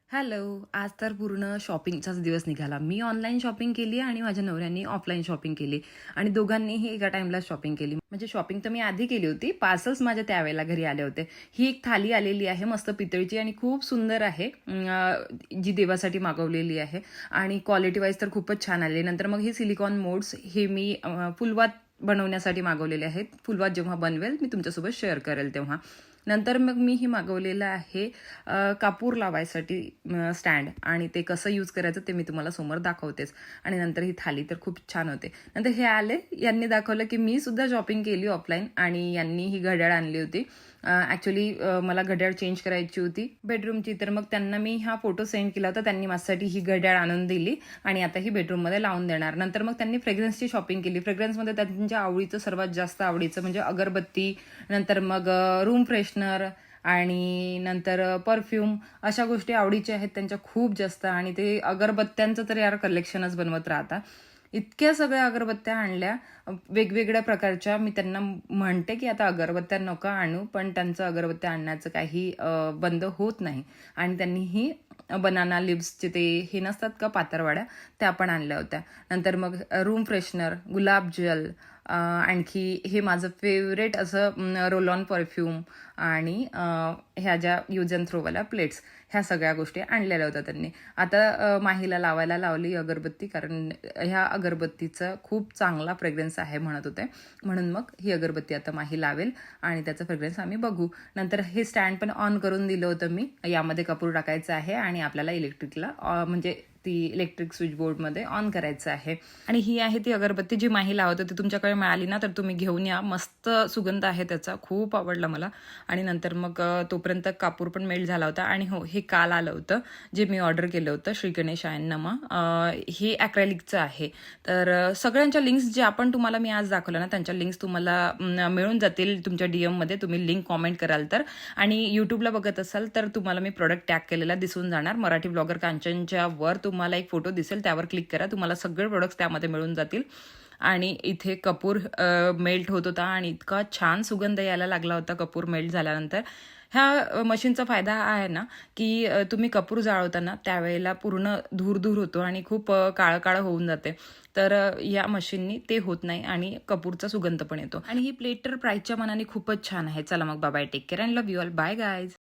Hello. आज तर पूर्ण शॉपिंगचाच दिवस निघाला. मी ऑनलाईन शॉपिंग केली आणि माझ्या नवऱ्याने ऑफलाईन शॉपिंग केली आणि दोघांनीही एका टाईमला शॉपिंग केली. म्हणजे शॉपिंग तर मी आधी केली होती. पार्सल्स माझ्या त्यावेळेला घरी आले होते. ही एक थाली आलेली आहे मस्त पितळीची आणि खूप सुंदर आहे. जी देवासाठी मागवलेली आहे आणि क्वालिटी वाईज तर खूपच छान आली. नंतर मग ही सिलिकॉन मोड्स हे मी फुलवात बनवण्यासाठी मागवलेले आहेत. फुलवात जेव्हा बनवेल मी तुमच्यासोबत शेअर करेल तेव्हा. नंतर मग मी ही मागवलेलं आहे कापूर लावायसाठी स्टँड आणि ते कसं यूज करायचं ते मी तुम्हाला समोर दाखवतेच. आणि नंतर ही थाली तर खूप छान होते. नंतर हे आले, यांनी दाखवलं की मी सुद्धा शॉपिंग केली ऑफलाईन आणि यांनी ही घड्याळ आणली होती. ॲक्च्युली मला घड्याळ चेंज करायची होती बेडरूमची, तर मग त्यांना मी हा फोटो सेंड केला होता. त्यांनी माझ्यासाठी ही घड्याळ आणून दिली आणि आता ही बेडरूममध्ये लावून देणार. नंतर मग त्यांनी फ्रेग्रन्सची शॉपिंग केली. फ्रेग्रन्समध्ये त्यांच्या आवडीचं, सर्वात जास्त आवडीचं म्हणजे अगरबत्ती, नंतर मग रूम फ्रेशनर आणि नंतर परफ्यूम, अशा गोष्टी आवडीच्या आहेत त्यांच्या खूप जास्त. आणि ते अगरबत्त्यांचं तर यार कलेक्शनच बनवत राहतात. इतक्या सगळ्या अगरबत्त्या आणल्या वेगवेगळ्या प्रकारच्या. मी त्यांना म्हणते की आता अगरबत्त्या नका आणू, पण त्यांचं अगरबत्त्या आणण्याचं काही बंद होत नाही. आणि त्यांनीही बनाना लिव्सचे ते हे नसतात का पातरवाड्या, त्या पण आणल्या होत्या. नंतर मग रूम फ्रेशनर, गुलाब जल, आणखी हे माझं फेवरेट असं रोल ऑन परफ्यूम आणि ह्या ज्या यूज अँड थ्रोवाल्या प्लेट्स, ह्या सगळ्या गोष्टी आणलेल्या होत्या त्यांनी. आता माहीला लावायला लावली अगरबत्ती, कारण ह्या अगरबत्तीचं खूप चांगला फ्रेग्रन्स आहे म्हणत होते. म्हणून मग ही अगरबत्ती आता माही लावेल आणि त्याचं फ्रेग्रन्स आम्ही बघू. नंतर हे स्टँड पण ऑन करून दिलं होतं मी. यामध्ये कपूर टाकायचं आहे आणि आपल्याला इलेक्ट्रिकला म्हणजे ती इलेक्ट्रिक स्विचबोर्डमध्ये ऑन करायचं आहे. आणि ही आहे ती अगरबत्ती जी माही लावत होती. तुमच्याकडे मिळाली ना तर तुम्ही घेऊन या. मस्त सुगंध आहे त्याचा, खूप आवडला मला. आणि नंतर मग तोपर्यंत कापूर पण मेल्ट झाला होता. आणि हो, हे काल आलं होतं जे मी ऑर्डर केलं होतं, श्री गणेशायनमा. हे ॲक्रेलिकचं आहे. तर सगळ्यांच्या लिंक्स जे आपण तुम्हाला मी आज दाखवलं ना, त्यांच्या लिंक्स तुम्हाला मिळून जातील तुमच्या डीएममध्ये. तुम्ही लिंक कॉमेंट कराल तर. आणि यूट्यूबला बघत असाल तर तुम्हाला मी प्रोडक्ट टॅग केलेला दिसून जाणार. मराठी ब्लॉगर कांचनच्या वर तुम्हाला एक फोटो दिसेल, त्यावर क्लिक करा. तुम्हाला सगळे प्रोडक्ट्स त्यामध्ये मिळून जातील. आणि इथे कपूर मेल्ट होत होता आणि इतका छान सुगंध यायला लागला होता कपूर मेल्ट झाल्यानंतर. ह्या मशीनचा फायदा हा आहे ना की तुम्ही कपूर जाळवताना त्यावेळेला पूर्ण धूर धूर होतो आणि खूप काळं काळं होऊन जाते. तर या मशीननी ते होत नाही आणि कपूरचा सुगंध पण येतो. आणि ही प्लेट तर प्राईसच्या मनाने खूपच छान आहे. चला मग bye, take care and love you all. Bye guys.